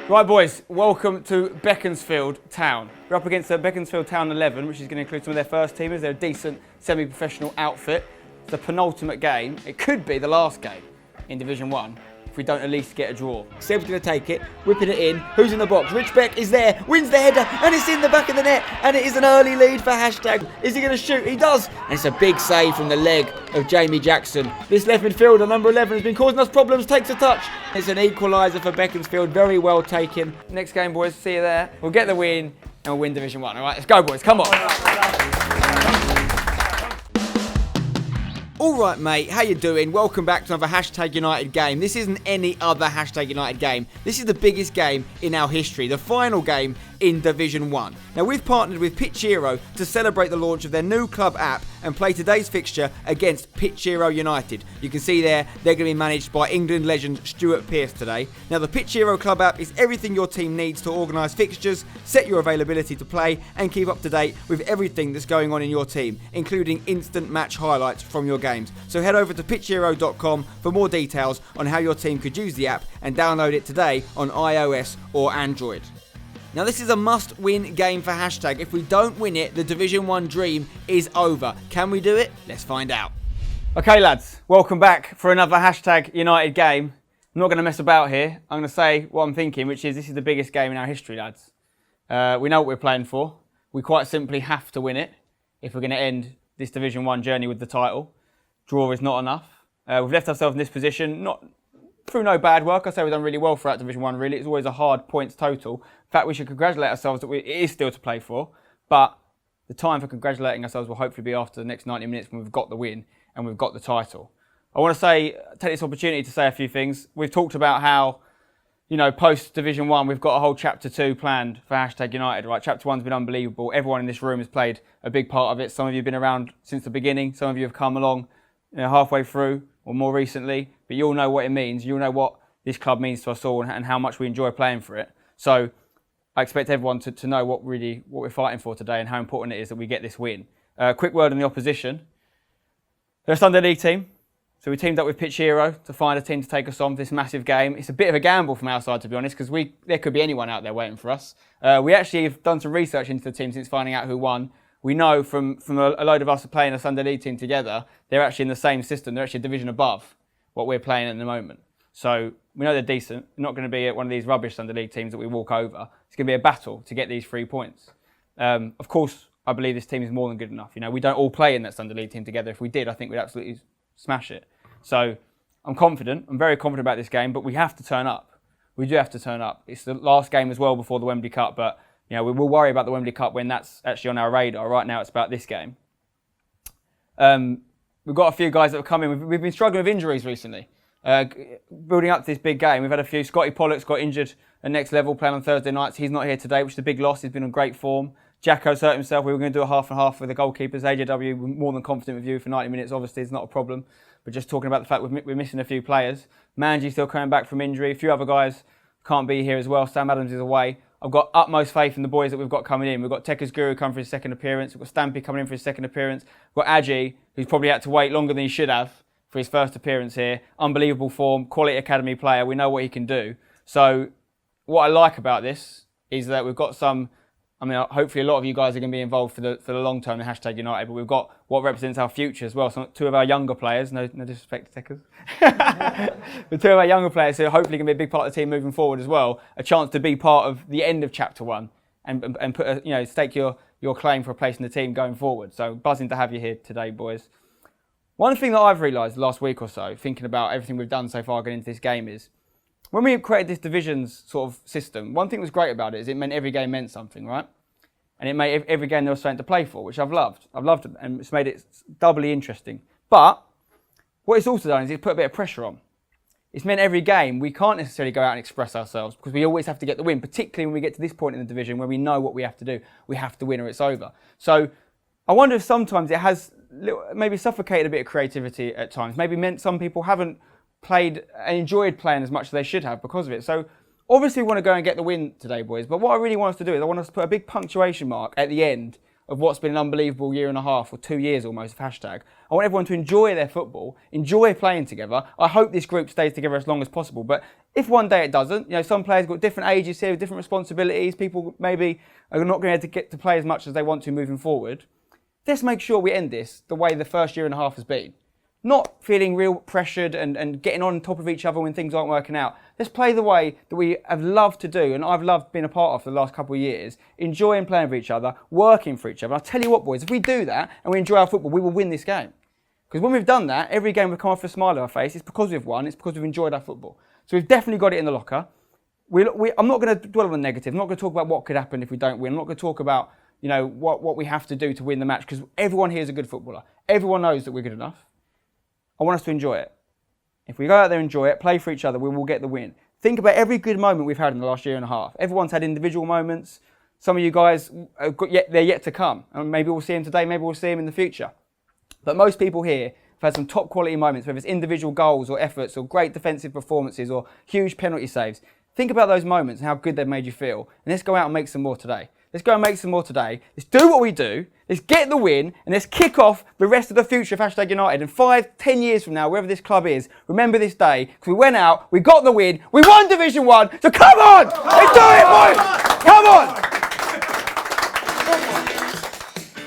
Right boys, welcome to Beaconsfield Town. We're up against Beaconsfield Town 11, which is going to include some of their first teamers. They're a decent semi-professional outfit. It's the penultimate game. It could be the last game in Division 1 if we don't at least get a draw. Seb's going to take it, whipping it in. Who's in the box? Rich Beck is there, wins the header, and it's in the back of the net, and it is an early lead for Hashtag. Is he going to shoot? He does! And it's a big save from the leg of Jamie Jackson. This left midfielder, number 11, has been causing us problems, takes a touch. It's an equaliser for Beaconsfield, very well taken. Next game, boys, see you there. We'll get the win, and we'll win Division 1. All right, let's go, boys, come on. All right, mate, how you doing? Welcome back to another Hashtag United game. This isn't any other Hashtag United game. This is the biggest game in our history, the final game in Division 1. Now, we've partnered with PITCHERO to celebrate the launch of their new club app and play today's fixture against PITCHERO United. You can see there, they're going to be managed by England legend Stuart Pearce today. Now, the PITCHERO club app is everything your team needs to organise fixtures, set your availability to play, and keep up to date with everything that's going on in your team, including instant match highlights from your games. So head over to pitchero.com for more details on how your team could use the app and download it today on iOS or Android. Now, this is a must-win game for Hashtag. If we don't win it, the Division 1 dream is over. Can we do it? Let's find out. Okay, lads, welcome back for another Hashtag United game. I'm not going to mess about here. I'm going to say what I'm thinking, which is this is the biggest game in our history, lads. We know what we're playing for. We quite simply have to win it if we're going to end this Division 1 journey with the title. Draw is not enough. We've left ourselves in this position, not through no bad work. I say we've done really well throughout Division 1, really. It's always a hard points total. In fact, we should congratulate ourselves that it is still to play for. But the time for congratulating ourselves will hopefully be after the next 90 minutes when we've got the win and we've got the title. I want to take this opportunity to say a few things. We've talked about how, you know, post-Division 1, we've got a whole Chapter 2 planned for Hashtag United, right? Chapter 1's been unbelievable. Everyone in this room has played a big part of it. Some of you have been around since the beginning. Some of you have come along, you know, halfway through or more recently. But you all know what it means. You all know what this club means to us all and how much we enjoy playing for it. So I expect everyone to know what we're fighting for today and how important it is that we get this win. Quick word on the opposition. They're a Sunday League team. So we teamed up with PITCHERO to find a team to take us on for this massive game. It's a bit of a gamble from our side, to be honest, because there could be anyone out there waiting for us. We actually have done some research into the team since finding out who won. We know from a load of us playing a Sunday League team together, they're actually in the same system. They're actually a division above what we're playing at the moment. So we know they're decent. They're not going to be one of these rubbish Sunday League teams that we walk over. It's going to be a battle to get these 3 points. Of course, I believe this team is more than good enough. You know, we don't all play in that Sunday League team together. If we did, I think we'd absolutely smash it. So I'm confident. I'm very confident about this game, but we have to turn up. We do have to turn up. It's the last game as well before the Wembley Cup, but you know, we will worry about the Wembley Cup when that's actually on our radar. Right now, it's about this game. We've got a few guys that have come in. We've been struggling with injuries recently. Building up to this big game, we've had a few. Scotty Pollock's got injured at next level, playing on Thursday nights. He's not here today, which is a big loss. He's been in great form. Jacko's hurt himself. We were going to do a half and half with the goalkeepers. AJW, we're more than confident with you for 90 minutes. Obviously, it's not a problem. But just talking about the fact we're missing a few players. Manji still coming back from injury. A few other guys can't be here as well. Sam Adams is away. I've got utmost faith in the boys that we've got coming in. We've got Tekka's Guru coming for his second appearance. We've got Stampy coming in for his second appearance. We've got Aji, who's probably had to wait longer than he should have for his first appearance here. Unbelievable form, quality academy player. We know what he can do. So what I like about this is that we've got some, I mean, hopefully a lot of you guys are going to be involved for the long term in Hashtag United, but we've got what represents our future as well. So two of our younger players, no disrespect to Tekka's, but two of our younger players who are hopefully going to be a big part of the team moving forward as well, a chance to be part of the end of Chapter 1 and put stake your claim for a place in the team going forward. So buzzing to have you here today, boys. One thing that I've realised the last week or so, thinking about everything we've done so far going into this game, is when we created this divisions sort of system, one thing that was great about it is it meant every game meant something, right? And it made every game there was something to play for, which I've loved. I've loved it, and it's made it doubly interesting. But what it's also done is it's put a bit of pressure on. It's meant every game we can't necessarily go out and express ourselves because we always have to get the win, particularly when we get to this point in the division where we know what we have to do. We have to win or it's over. So I wonder if sometimes it has maybe suffocated a bit of creativity at times. Maybe meant some people haven't played and enjoyed playing as much as they should have because of it. So obviously we want to go and get the win today, boys. But what I really want us to do is I want us to put a big punctuation mark at the end of what's been an unbelievable year and a half, or 2 years almost, of hashtag. I want everyone to enjoy their football, enjoy playing together. I hope this group stays together as long as possible. But if one day it doesn't, some players got different ages here, different responsibilities. People maybe are not going to get to play as much as they want to moving forward. Let's make sure we end this the way the first year and a half has been. Not feeling real pressured and getting on top of each other when things aren't working out. Let's play the way that we have loved to do, and I've loved being a part of for the last couple of years, enjoying playing with each other, working for each other. I'll tell you what, boys, if we do that and we enjoy our football, we will win this game. Because when we've done that, every game we've come off with a smile on our face. It's because we've won, it's because we've enjoyed our football. So we've definitely got it in the locker. I'm not going to dwell on the negative. I'm not going to talk about what could happen if we don't win. I'm not going to talk about what we have to do to win the match, because everyone here is a good footballer. Everyone knows that we're good enough. I want us to enjoy it. If we go out there and enjoy it, play for each other, we will get the win. Think about every good moment we've had in the last year and a half. Everyone's had individual moments. Some of you guys, they're yet to come. And maybe we'll see them today, maybe we'll see them in the future. But most people here have had some top quality moments, whether it's individual goals or efforts or great defensive performances or huge penalty saves. Think about those moments and how good they've made you feel. And let's go out and make some more today. Let's go and make some more today. Let's do what we do. Let's get the win, and let's kick off the rest of the future of hashtag United. And 5, 10 years from now, wherever this club is, remember this day, because we went out, we got the win, we won Division 1, so come on! Let's do it, boys! Come on!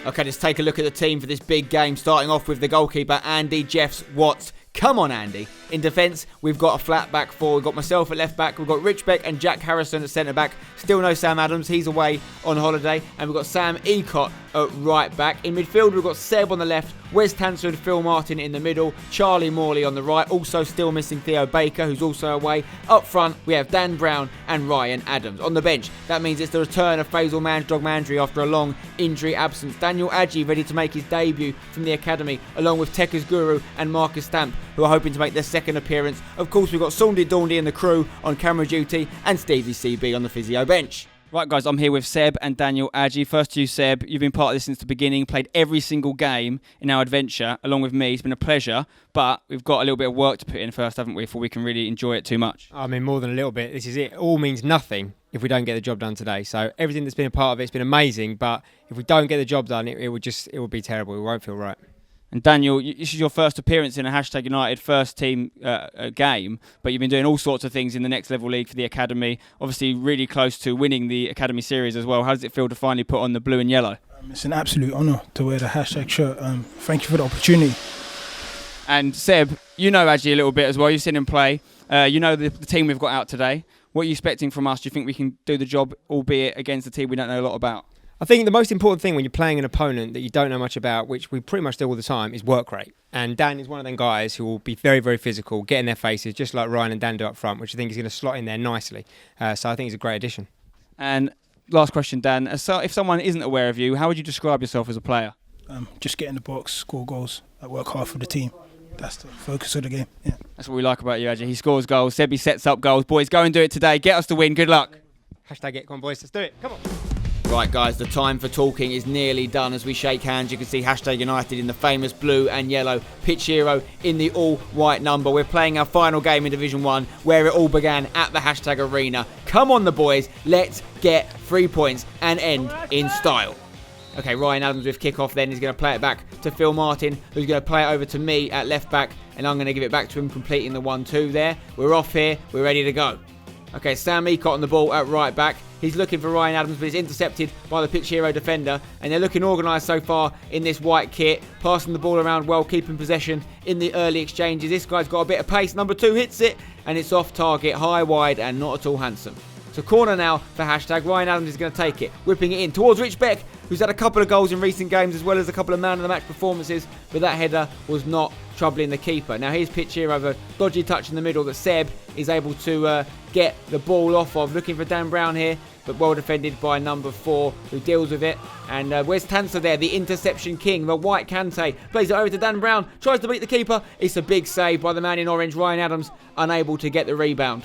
Okay, let's take a look at the team for this big game, starting off with the goalkeeper, Andy Jeffs Watts. Come on, Andy. In defence, we've got a flat back four. We've got myself at left back. We've got Rich Beck and Jack Harrison at centre back. Still no Sam Adams. He's away on holiday. And we've got Sam Ecott at right back. In midfield, we've got Seb on the left. Wes Tanser and Phil Martin in the middle. Charlie Morley on the right. Also still missing Theo Baker, who's also away. Up front, we have Dan Brown and Ryan Adams. On the bench, that means it's the return of Faisal Manjdog Mandry after a long injury absence. Daniel Adji ready to make his debut from the academy, along with Tekka's Guru and Marcus Stamp, who are hoping to make their second appearance. Of course, we've got Saundy Daundy and the crew on camera duty, and Stevie CB on the physio bench. Right, guys, I'm here with Seb and Daniel Adji. First to you, Seb. You've been part of this since the beginning, played every single game in our adventure, along with me. It's been a pleasure, but we've got a little bit of work to put in first, haven't we, before we can really enjoy it too much? I mean, more than a little bit. This is it. It all means nothing if we don't get the job done today. So everything that's been a part of it's been amazing, but if we don't get the job done, it would be terrible. It won't feel right. And Daniel, this is your first appearance in a hashtag United first team game, but you've been doing all sorts of things in the next level league for the academy. Obviously, really close to winning the academy series as well. How does it feel to finally put on the blue and yellow? It's an absolute honour to wear the hashtag shirt. Thank you for the opportunity. And Seb, you know Adji a little bit as well. You've seen him play. You know the team we've got out today. What are you expecting from us? Do you think we can do the job, albeit against a team we don't know a lot about? I think the most important thing when you're playing an opponent that you don't know much about, which we pretty much do all the time, is work rate. And Dan is one of them guys who will be very, very physical, get in their faces, just like Ryan and Dan do up front, which I think is going to slot in there nicely. So I think it's a great addition. And last question, Dan. If someone isn't aware of you, how would you describe yourself as a player? Just get in the box, score goals, work hard for the team. That's the focus of the game. Yeah. That's what we like about you, Adji. He scores goals. Sebi sets up goals. Boys, go and do it today. Get us the win. Good luck. Hashtag it. Come on, boys. Let's do it. Come on. Right, guys, the time for talking is nearly done. As we shake hands, you can see hashtag United in the famous blue and yellow, PITCHERO in the all-white number. We're playing our final game in Division 1, where it all began at the hashtag arena. Come on, the boys. Let's get 3 points and end in style. Okay, Ryan Adams with kick-off then. He's going to play it back to Phil Martin, who's going to play it over to me at left back, and I'm going to give it back to him, completing the 1-2 there. We're off here. We're ready to go. Okay, Sam Ecott on the ball at right back. He's looking for Ryan Adams, but he's intercepted by the PITCHERO defender. And they're looking organised so far in this white kit. Passing the ball around well, keeping possession in the early exchanges. This guy's got a bit of pace. Number 2 hits it, and it's off target, high, wide, and not at all handsome. So corner now for hashtag. Ryan Adams is going to take it, whipping it in towards Rich Beck, who's had a couple of goals in recent games, as well as a couple of man-of-the-match performances. But that header was not troubling the keeper. Now here's PITCHERO, a dodgy touch in the middle that Seb is able to get the ball off of. Looking for Dan Brown here, but well defended by number 4, who deals with it. And where's Tanser there, the interception king, the white Kante, plays it over to Dan Brown, tries to beat the keeper. It's a big save by the man in orange, Ryan Adams, unable to get the rebound.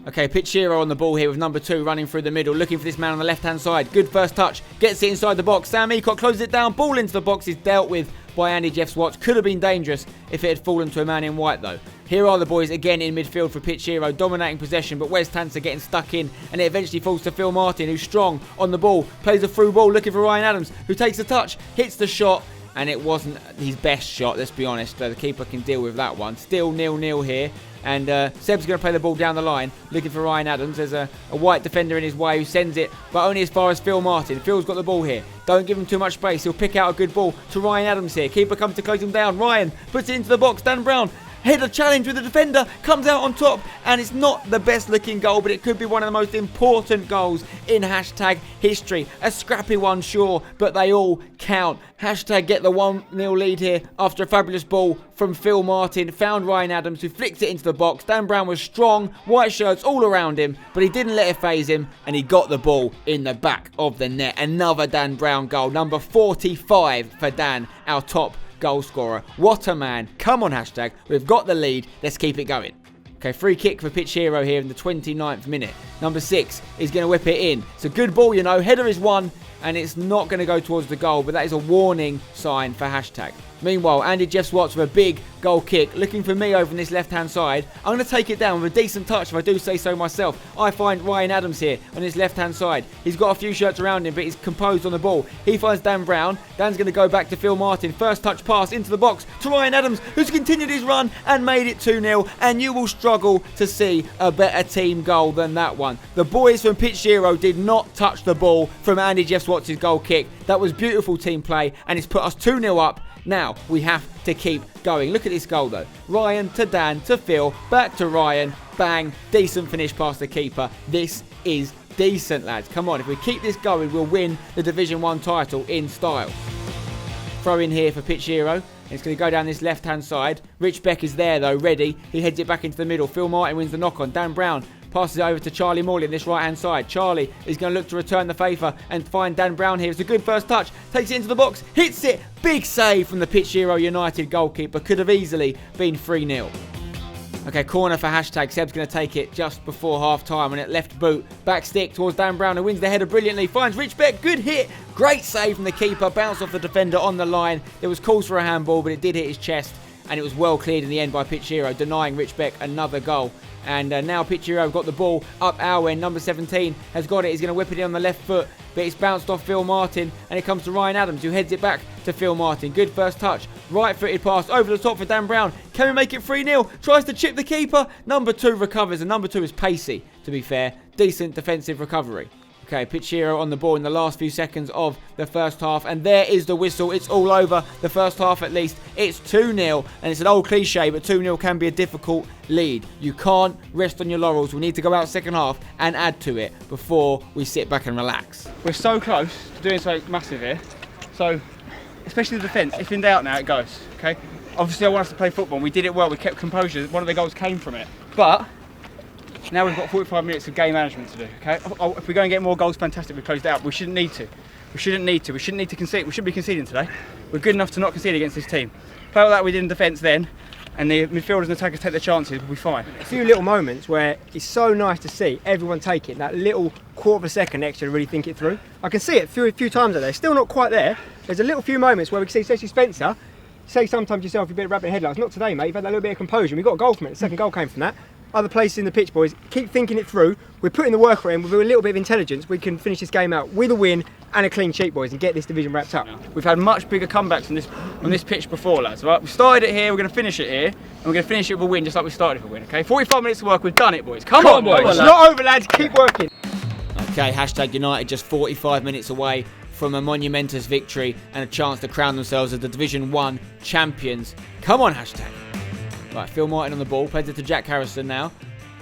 Okay, PITCHERO on the ball here with number 2 running through the middle, looking for this man on the left-hand side. Good first touch, gets it inside the box. Sam Ecott closes it down, ball into the box is dealt with by Andy Jeffs Watts. Could have been dangerous if it had fallen to a man in white though. Here are the boys again in midfield for PITCHERO, dominating possession, but Wes Tanser getting stuck in, and it eventually falls to Phil Martin, who's strong on the ball, plays a through ball looking for Ryan Adams, who takes a touch, hits the shot, and it wasn't his best shot, let's be honest. The keeper can deal with that one. Still 0-0 here. And Seb's going to play the ball down the line, looking for Ryan Adams. There's a white defender in his way who sends it, but only as far as Phil Martin. Phil's got the ball here. Don't give him too much space. He'll pick out a good ball to Ryan Adams here. Keeper comes to close him down. Ryan puts it into the box. Dan Brown header challenge with the defender, comes out on top, and it's not the best looking goal, but it could be one of the most important goals in hashtag history. A scrappy one, sure, but they all count. Hashtag get the 1-0 lead here after a fabulous ball from Phil Martin. Found Ryan Adams, who flicked it into the box. Dan Brown was strong, white shirts all around him, but he didn't let it faze him, and he got the ball in the back of the net. Another Dan Brown goal, number 45 for Dan, our top goal scorer. What a man. Come on, hashtag. We've got the lead. Let's keep it going. Okay, free kick for PITCHERO here in the 29th minute. Number 6 is going to whip it in. It's a good ball, you know. Header is won, and it's not going to go towards the goal, but that is a warning sign for hashtag. Meanwhile, Andy Jeff Swats with a big goal kick, looking for me over on this left-hand side. I'm going to take it down with a decent touch, if I do say so myself. I find Ryan Adams here on his left-hand side. He's got a few shirts around him, but he's composed on the ball. He finds Dan Brown. Dan's going to go back to Phil Martin. First touch pass into the box to Ryan Adams, who's continued his run and made it 2-0. And you will struggle to see a better team goal than that one. The boys from PITCHERO did not touch the ball from Andy Jeff Swats' goal kick. That was beautiful team play, and it's put us 2-0 up. Now, we have to keep going. Look at this goal, though. Ryan to Dan to Phil, back to Ryan. Bang. Decent finish past the keeper. This is decent, lads. Come on, if we keep this going, we'll win the Division 1 title in style. Throw in here for PITCHERO. It's going to go down this left-hand side. Rich Beck is there, though, ready. He heads it back into the middle. Phil Martin wins the knock-on. Dan Brown passes it over to Charlie Morley on this right-hand side. Charlie is going to look to return the favour and find Dan Brown here. It's a good first touch. Takes it into the box. Hits it. Big save from the PITCHERO United goalkeeper. Could have easily been 3-0. Okay, corner for hashtag. Seb's going to take it just before half-time, and at left boot. Back stick towards Dan Brown, who wins the header brilliantly. Finds Rich Beck. Good hit. Great save from the keeper. Bounce off the defender on the line. There was calls for a handball, but it did hit his chest, and it was well cleared in the end by PITCHERO, denying Rich Beck another goal. And now PITCHERO have got the ball up our end. Number 17 has got it. He's going to whip it in on the left foot, but it's bounced off Phil Martin, and it comes to Ryan Adams, who heads it back to Phil Martin. Good first touch. Right-footed pass over the top for Dan Brown. Can we make it 3-0? Tries to chip the keeper. Number 2 recovers, and number 2 is pacey, to be fair. Decent defensive recovery. Okay, PITCHERO on the ball in the last few seconds of the first half, and there is the whistle. It's all over. The first half, at least. It's 2-0, and it's an old cliche, but 2-0 can be a difficult lead. You can't rest on your laurels. We need to go out second half and add to it before we sit back and relax. We're so close to doing something massive here. So, especially the defence. If in doubt now, it goes. Okay. Obviously, I want us to play football. We did it well. We kept composure. One of the goals came from it, but now we've got 45 minutes of game management to do, okay? If we're going to get more goals, fantastic, we closed it out. We shouldn't need to. We shouldn't need to concede. We shouldn't be conceding today. We're good enough to not concede against this team. Play like that we did in defence then, and the midfielders and attackers take their chances, we'll be fine. A few little moments where it's so nice to see everyone take it, that little quarter of a second extra to really think it through. I can see it a few times out there, still not quite there. There's a little few moments where we can see, especially Spencer, say sometimes yourself you're a bit rabbit headlights. Not today, mate, you've had that little bit of composure, and we got a goal from it. The second goal came from that. Other places in the pitch, boys, keep thinking it through. We're putting the work in with a little bit of intelligence. We can finish this game out with a win and a clean sheet, boys, and get this division wrapped up. We've had much bigger comebacks on this pitch before, lads. Right? We started it here, we're going to finish it here, and we're going to finish it with a win, just like we started with a win. Okay, 45 minutes of work, we've done it, boys. Come on, boys. It's not over, lads. Keep working. Okay, hashtag United just 45 minutes away from a monumentous victory and a chance to crown themselves as the Division 1 champions. Come on, hashtag. Right, Phil Martin on the ball, plays it to Jack Harrison now.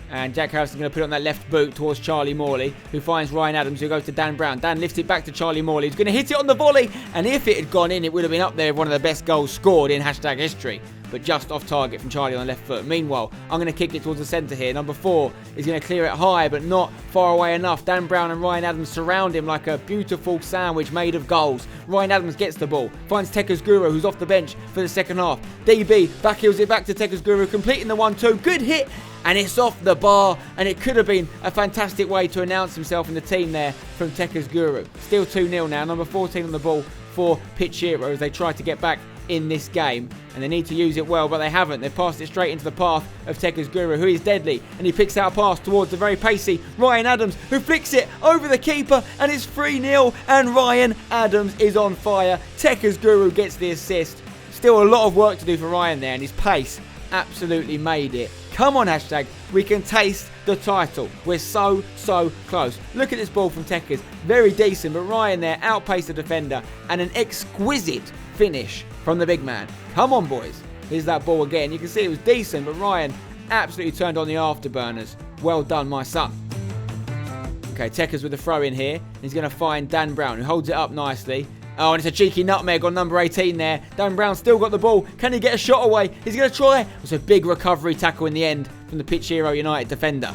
And Jack Harrison's going to put it on that left boot towards Charlie Morley, who finds Ryan Adams, who goes to Dan Brown. Dan lifts it back to Charlie Morley, who's going to hit it on the volley. And if it had gone in, it would have been up there with one of the best goals scored in hashtag history. But just off target from Charlie on the left foot. Meanwhile, I'm going to kick it towards the centre here. Number 4 is going to clear it high, but not far away enough. Dan Brown and Ryan Adams surround him like a beautiful sandwich made of goals. Ryan Adams gets the ball, finds Tekka's Guru, who's off the bench for the second half. DB backheels it back to Tekka's Guru, completing the 1-2. Good hit, and it's off the bar, and it could have been a fantastic way to announce himself in the team there from Tekka's Guru. Still 2-0 now. Number 14 on the ball for PITCHERO as they try to get back in this game. and they need to use it well, but they haven't. They've passed it straight into the path of Tekka's Guru, who is deadly, and he picks out a pass towards the very pacey Ryan Adams, who flicks it over the keeper, and it's 3-0, and Ryan Adams is on fire. Tekka's Guru gets the assist. Still a lot of work to do for Ryan there, and his pace absolutely made it. Come on, hashtag, we can taste the title. We're so close. Look at this ball from Tekka's. Very decent, but Ryan there outpaced the defender, and an exquisite finish from the big man. Come on, boys. Here's that ball again. You can see it was decent, but Ryan absolutely turned on the afterburners. Well done, my son. Okay, Tekka's with the throw in here. He's going to find Dan Brown, who holds it up nicely. Oh, and it's a cheeky nutmeg on number 18 there. Dan Brown still got the ball. Can he get a shot away? He's going to try. It's a big recovery tackle in the end from the PITCHERO United defender.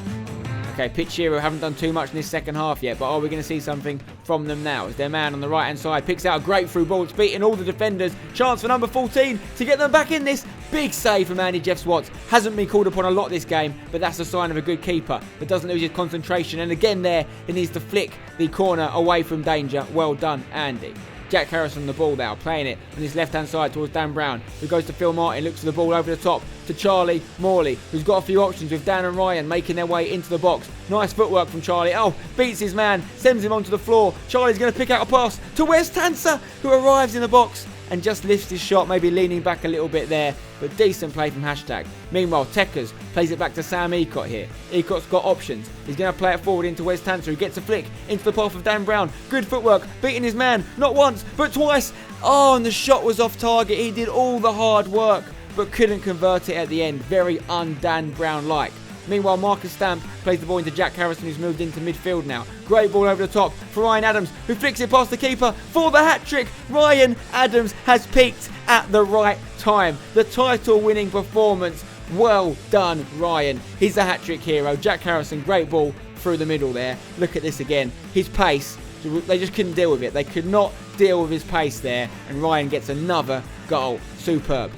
Okay, PITCHERO haven't done too much in this second half yet, but are we going to see something from them now? As their man on the right-hand side picks out a great through ball. It's beating all the defenders. Chance for number 14 to get them back in this. Big save from Andy Jeff Swats. Hasn't been called upon a lot this game, but that's a sign of a good keeper that doesn't lose his concentration. And again there, he needs to flick the corner away from danger. Well done, Andy. Jack Harrison on the ball now, playing it on his left-hand side towards Dan Brown, who goes to Phil Martin, looks for the ball over the top to Charlie Morley, who's got a few options with Dan and Ryan making their way into the box. Nice footwork from Charlie. Oh, beats his man, sends him onto the floor. Charlie's going to pick out a pass to Wes Tanser, who arrives in the box and just lifts his shot, maybe leaning back a little bit there, but decent play from hashtag. Meanwhile, Tekka's plays it back to Sam Ecott here. Ecott's got options. He's going to play it forward into Wes Tanser, who gets a flick into the path of Dan Brown. Good footwork, beating his man, not once, but twice. Oh, and the shot was off target. He did all the hard work, but couldn't convert it at the end. Very un-Dan Brown-like. Meanwhile, Marcus Stamp plays the ball into Jack Harrison, who's moved into midfield now. Great ball over the top for Ryan Adams, who flicks it past the keeper for the hat-trick. Ryan Adams has peaked at the right time. The title-winning performance. Well done, Ryan. He's a hat-trick hero. Jack Harrison, great ball through the middle there. Look at this again. His pace, they just couldn't deal with it. They could not deal with his pace there, and Ryan gets another goal. Superb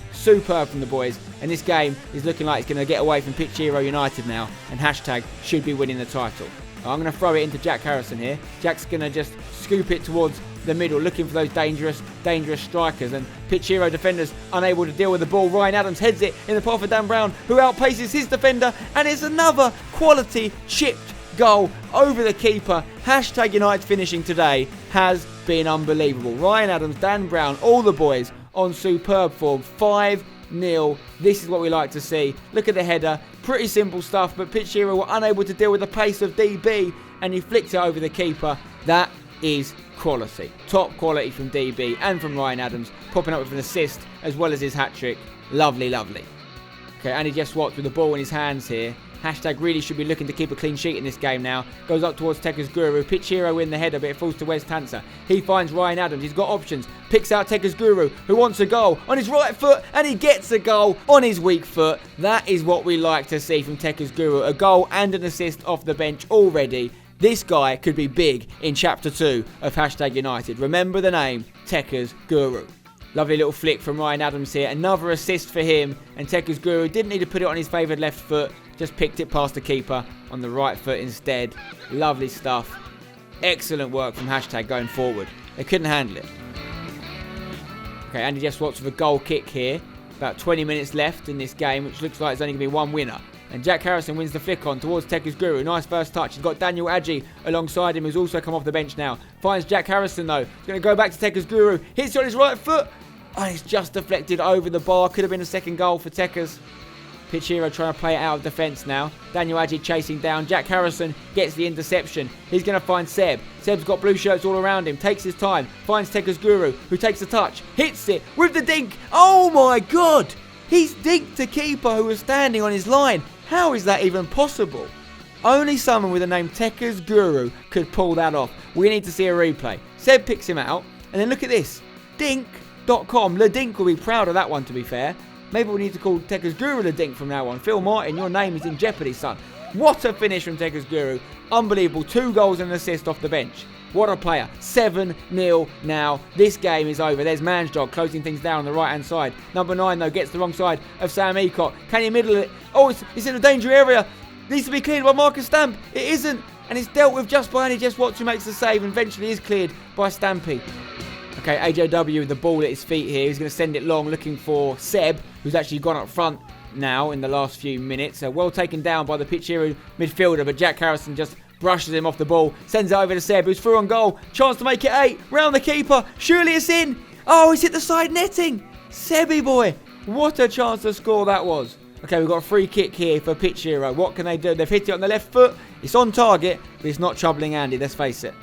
from the boys, and this game is looking like it's going to get away from PITCHERO United now, and hashtag should be winning the title. I'm going to throw it into Jack Harrison here. Jack's going to just scoop it towards the middle, looking for those dangerous strikers, and PITCHERO defenders unable to deal with the ball. Ryan Adams heads it in the path of Dan Brown, who outpaces his defender, and it's another quality chipped goal over the keeper. Hashtag United finishing today has been unbelievable. Ryan Adams, Dan Brown, all the boys on superb form. 5-0. This is what we like to see. Look at the header. Pretty simple stuff, but PITCHERO were unable to deal with the pace of DB, and he flicked it over the keeper. That is quality. Top quality from DB and from Ryan Adams, popping up with an assist as well as his hat-trick. Lovely. Okay, Andy Jeff Swats with the ball in his hands here. Hashtag really should be looking to keep a clean sheet in this game now. Goes up towards Tekka's Guru. PITCHERO in the header, but it falls to Wes Tanser. He finds Ryan Adams. He's got options. Picks out Tekka's Guru, who wants a goal on his right foot, and he gets a goal on his weak foot. That is what we like to see from Tekka's Guru. A goal and an assist off the bench already. This guy could be big in Chapter 2 of Hashtag United. Remember the name, Tekka's Guru. Lovely little flick from Ryan Adams here. Another assist for him. And Tekka's Guru didn't need to put it on his favoured left foot. Just picked it past the keeper on the right foot instead. Lovely stuff. Excellent work from hashtag going forward. They couldn't handle it. Okay, Andy Jeff Swats with a goal kick here. About 20 minutes left in this game, which looks like there's only going to be one winner. And Jack Harrison wins the flick on towards Tekka's Guru. Nice first touch. He's got Daniel Adji alongside him, who's also come off the bench now. Finds Jack Harrison though. He's going to go back to Tekka's Guru. Hits it on his right foot. And it's just deflected over the bar. Could have been a second goal for Tekka's. PITCHERO trying to play it out of defence now. Daniel Adji chasing down. Jack Harrison gets the interception. He's going to find Seb. Seb's got blue shirts all around him. Takes his time. Finds Tekka's Guru, who takes a touch. Hits it with the dink. Oh my God! He's dinked the keeper who was standing on his line. How is that even possible? Only someone with the name Tekka's Guru could pull that off. We need to see a replay. Seb picks him out. And then look at this. Dink.com. Le Dink will be proud of that one, to be fair. Maybe we need to call Tekka's Guru Le Dink from now on. Phil Martin, your name is in jeopardy, son. What a finish from Tekka's Guru. Unbelievable. 2 goals and an assist off the bench. What a player. 7-0 now. This game is over. There's Mansjog closing things down on the right-hand side. Number 9, though, gets the wrong side of Sam Ecott. Can he middle it? Oh, it's in a danger area. Needs to be cleared by Marcus Stamp. It isn't. And it's dealt with just by Andy Jeff Swats, who makes the save and eventually is cleared by Stampy. Okay, AJW with the ball at his feet here. He's going to send it long, looking for Seb, who's actually gone up front now in the last few minutes. Well taken down by the PITCHERO midfielder, but Jack Harrison just brushes him off the ball, sends it over to Seb, who's through on goal. Chance to make it 8, round the keeper. Surely it's in. Oh, he's hit the side netting. Sebby boy, what a chance to score that was. Okay, we've got a free kick here for PITCHERO. What can they do? They've hit it on the left foot. It's on target, but it's not troubling Andy, let's face it.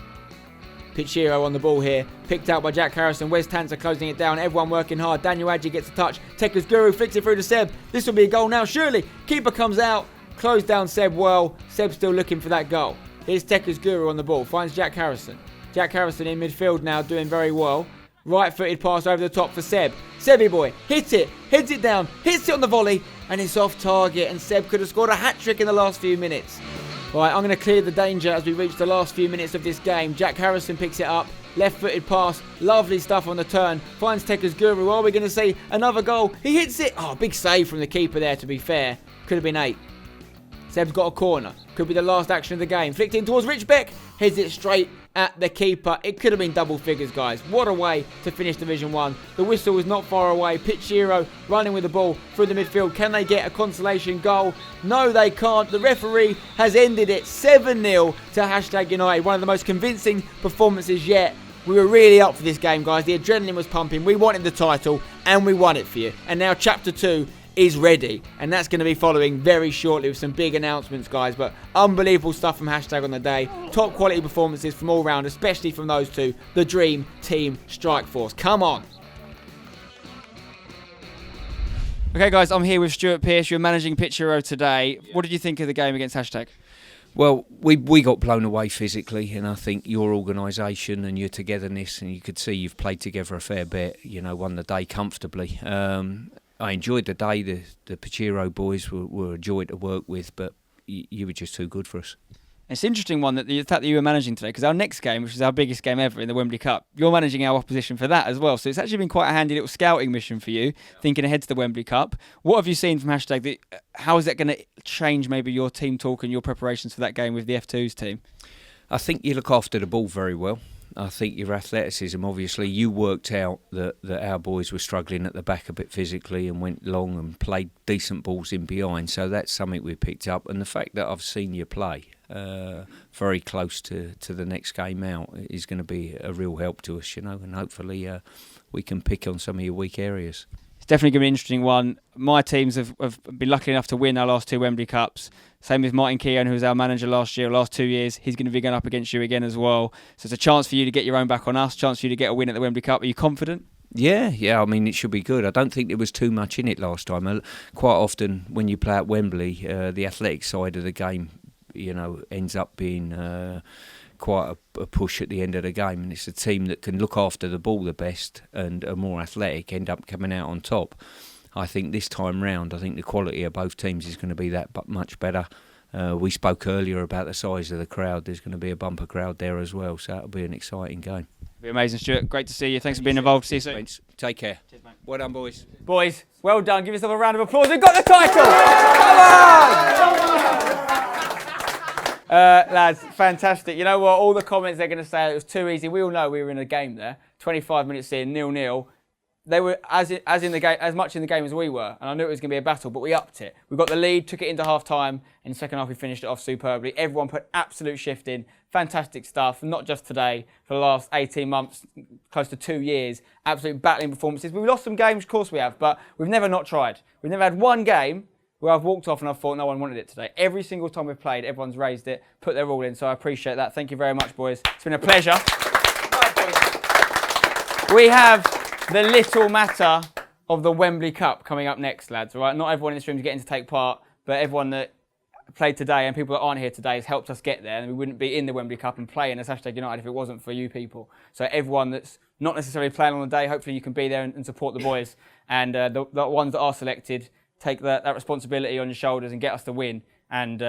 PITCHERO on the ball here, picked out by Jack Harrison. West Hants are closing it down, everyone working hard. Daniel Adji gets a touch. Tekka's Guru flicks it through to Seb. This will be a goal now, surely. Keeper comes out, closed down Seb well. Seb's still looking for that goal. Here's Tekka's Guru on the ball, finds Jack Harrison. Jack Harrison in midfield now, doing very well. Right-footed pass over the top for Seb. Sebby boy, hits it, heads it down, hits it on the volley, and it's off target. And Seb could have scored a hat-trick in the last few minutes. Right, I'm going to clear the danger as we reach the last few minutes of this game. Jack Harrison picks it up. Left-footed pass. Lovely stuff on the turn. Finds Tekka's Guru. Are we going to see another goal? He hits it. Oh, big save from the keeper there, to be fair. Could have been 8. Seb's got a corner. Could be the last action of the game. Flicked in towards Rich Beck. Heads it straight at the keeper. It could have been double figures, guys. What a way to finish Division 1. The whistle was not far away. PITCHERO running with the ball through the midfield. Can they get a consolation goal? No, they can't. The referee has ended it 7-0 to Hashtag United. One of the most convincing performances yet. We were really up for this game, guys. The adrenaline was pumping. We wanted the title, and we won it for you. And now Chapter 2 is ready, and that's going to be following very shortly with some big announcements, guys. But unbelievable stuff from Hashtag on the day. Top quality performances from all round, especially from those two, the Dream Team Strike Force. Come on. Okay, guys, I'm here with Stuart Pearce. You're managing PITCHERO today. What did you think of the game against Hashtag? Well, we got blown away physically, and I think your organisation and your togetherness, and you could see you've played together a fair bit, won the day comfortably. I enjoyed the day. The PITCHERO boys were a joy to work with, but you were just too good for us. It's an interesting one, that the fact that you were managing today, because our next game, which is our biggest game ever in the Wembley Cup, you're managing our opposition for that as well. So it's actually been quite a handy little scouting mission for you, thinking ahead to the Wembley Cup. What have you seen from Hashtag? How is that going to change maybe your team talk and your preparations for that game with the F2's team? I think you look after the ball very well. I think your athleticism, obviously, you worked out that our boys were struggling at the back a bit physically and went long and played decent balls in behind. So that's something we picked up. And the fact that I've seen you play very close to the next game out is going to be a real help to us, and hopefully we can pick on some of your weak areas. It's definitely going to be an interesting one. My teams have been lucky enough to win our last 2 Wembley Cups. Same with Martin Keown, who was our manager last 2 years. He's going to be going up against you again as well. So it's a chance for you to get your own back on us, chance for you to get a win at the Wembley Cup. Are you confident? Yeah, I mean, it should be good. I don't think there was too much in it last time. Quite often when you play at Wembley, the athletic side of the game, ends up being quite a push at the end of the game, and it's a team that can look after the ball the best and are more athletic end up coming out on top. I think this time round, I think the quality of both teams is going to be that much better. We spoke earlier about the size of the crowd. There's going to be a bumper crowd there as well, so that'll be an exciting game. It'll be amazing, Stuart. Great to see you. Thanks for being involved. See you soon. Take care. Cheers, mate. Well done, boys. Boys, well done. Give yourself a round of applause. We've got the title. Come on! Lads, fantastic. You know what? All the comments they're going to say, it was too easy. We all know we were in a game there. 25 minutes in, 0-0. They were as much in the game as we were, and I knew it was going to be a battle, but we upped it. We got the lead, took it into half-time, and in the second half we finished it off superbly. Everyone put absolute shift in. Fantastic stuff, not just today, for the last 18 months, close to 2 years. Absolute battling performances. We've lost some games, of course we have, but we've never not tried. We've never had one game where I've walked off and I've thought no one wanted it today. Every single time we've played, everyone's raised it, put their all in, so I appreciate that. Thank you very much, boys. It's been a pleasure. We have the little matter of the Wembley Cup coming up next, lads. All right? Not everyone in this room is getting to take part, but everyone that played today and people that aren't here today has helped us get there, and we wouldn't be in the Wembley Cup and playing as Hashtag United if it wasn't for you people. So everyone that's not necessarily playing on the day, hopefully you can be there and support the boys. And the ones that are selected, take that responsibility on your shoulders and get us the win, and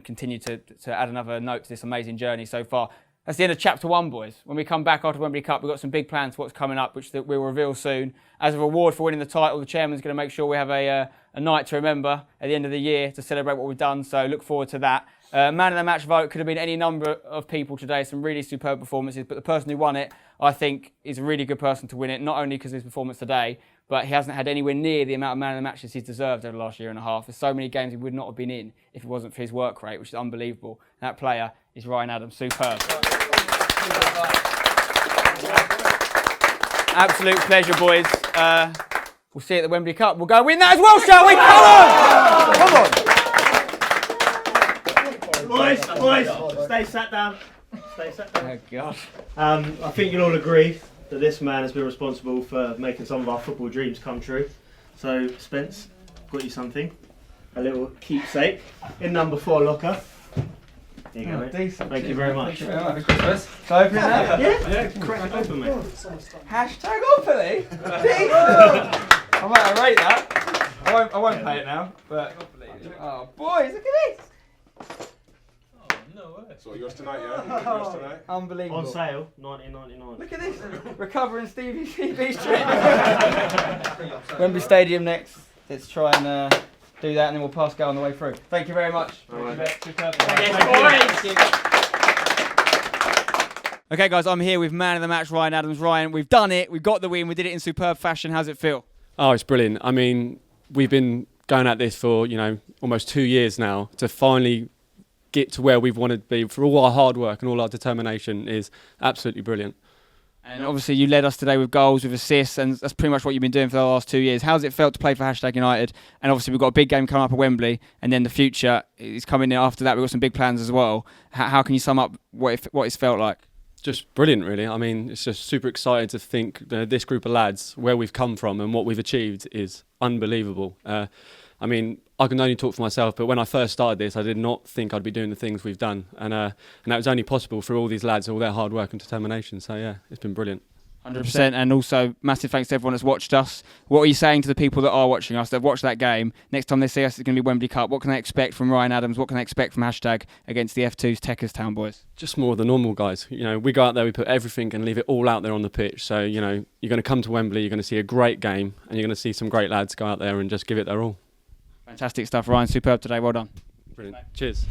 continue to add another note to this amazing journey so far. That's the end of Chapter 1, boys. When we come back after Wembley Cup, we've got some big plans for what's coming up, which we'll reveal soon. As a reward for winning the title, the chairman's going to make sure we have a a night to remember at the end of the year to celebrate what we've done. So look forward to that. Man of the match vote could have been any number of people today. Some really superb performances, but the person who won it, I think, is a really good person to win it. Not only because of his performance today, but he hasn't had anywhere near the amount of man of the matches he's deserved over the last year and a half. There's so many games he would not have been in if it wasn't for his work rate, which is unbelievable. And that player is Ryan Adams. Superb. Absolute pleasure, boys. We'll see you at the Wembley Cup. We'll go win that as well, shall we? Come on! Boys, stay sat down. Stay sat down. Oh, God. I think you'll all agree that this man has been responsible for making some of our football dreams come true. So, Spence, got you something. A little keepsake in number 4 locker. There you go, mate. Decent. Thank you very much. Shall I open it now? Yeah, crack it open, mate. Hashtag Opally. I might rate that. I won't pay it now, but. Oh, boys, look at this. So yours tonight, yeah? Yours tonight? Unbelievable. On sale, $19.99. Look at this. Recovering Stevie CB's treatment. Wembley Stadium next. Let's try and do that, and then we'll pass go on the way through. Thank you very much. Okay, guys, I'm here with man of the match, Ryan Adams. Ryan, we've done it. We've got the win. We did it in superb fashion. How's it feel? Oh, it's brilliant. I mean, we've been going at this for, almost 2 years now. To finally get to where we've wanted to be for all our hard work and all our determination is absolutely brilliant. And obviously you led us today with goals, with assists, and that's pretty much what you've been doing for the last 2 years. How's it felt to play for #United? And obviously we've got a big game coming up at Wembley, and then the future is coming in after that. We've got some big plans as well. How can you sum up what it's felt like? Just brilliant, really. I mean, it's just super exciting to think that this group of lads, where we've come from and what we've achieved is unbelievable. I mean, I can only talk for myself, but when I first started this, I did not think I'd be doing the things we've done. And that was only possible through all these lads, all their hard work and determination. So, yeah, it's been brilliant. 100%, and also massive thanks to everyone that's watched us. What are you saying to the people that are watching us, that have watched that game? Next time they see us, it's going to be Wembley Cup. What can they expect from Ryan Adams? What can they expect from against the F2's Techers boys? Just more the normal guys. We go out there, we put everything and leave it all out there on the pitch. So, you're going to come to Wembley, you're going to see a great game, and you're going to see some great lads go out there and just give it their all. Fantastic stuff, Ryan. Superb today. Well done. Brilliant. Cheers.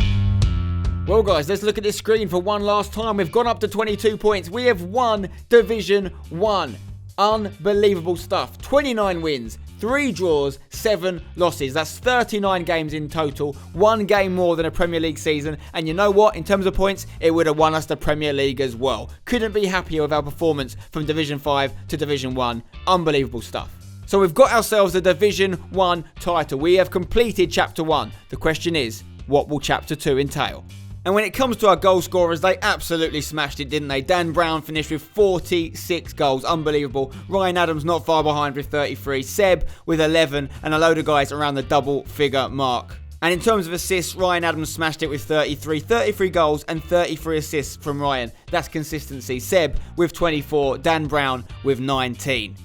Well, guys, let's look at this screen for one last time. We've gone up to 22 points. We have won Division 1. Unbelievable stuff. 29 wins, 3 draws, 7 losses. That's 39 games in total. 1 game more than a Premier League season. And you know what? In terms of points, it would have won us the Premier League as well. Couldn't be happier with our performance from Division 5 to Division 1. Unbelievable stuff. So we've got ourselves the Division 1 title. We have completed Chapter 1. The question is, what will Chapter 2 entail? And when it comes to our goal scorers, they absolutely smashed it, didn't they? Dan Brown finished with 46 goals. Unbelievable. Ryan Adams not far behind with 33. Seb with 11, and a load of guys around the double-figure mark. And in terms of assists, Ryan Adams smashed it with 33. 33 goals and 33 assists from Ryan. That's consistency. Seb with 24. Dan Brown with 19.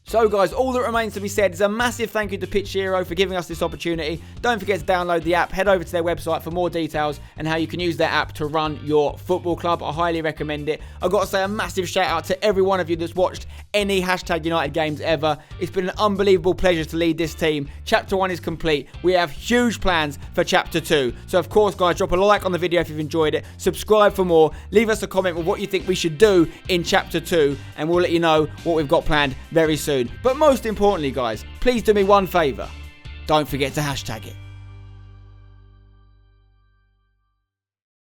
So guys, all that remains to be said is a massive thank you to PITCHERO for giving us this opportunity. Don't forget to download the app, head over to their website for more details and how you can use their app to run your football club. I highly recommend it. I've got to say a massive shout out to every one of you that's watched any #United games ever. It's been an unbelievable pleasure to lead this team. Chapter 1 is complete. We have huge plans for Chapter 2. So of course guys, drop a like on the video if you've enjoyed it. Subscribe for more. Leave us a comment with what you think we should do in Chapter 2 and we'll let you know what we've got planned very soon. But most importantly guys, please do me one favour. Don't forget to hashtag it.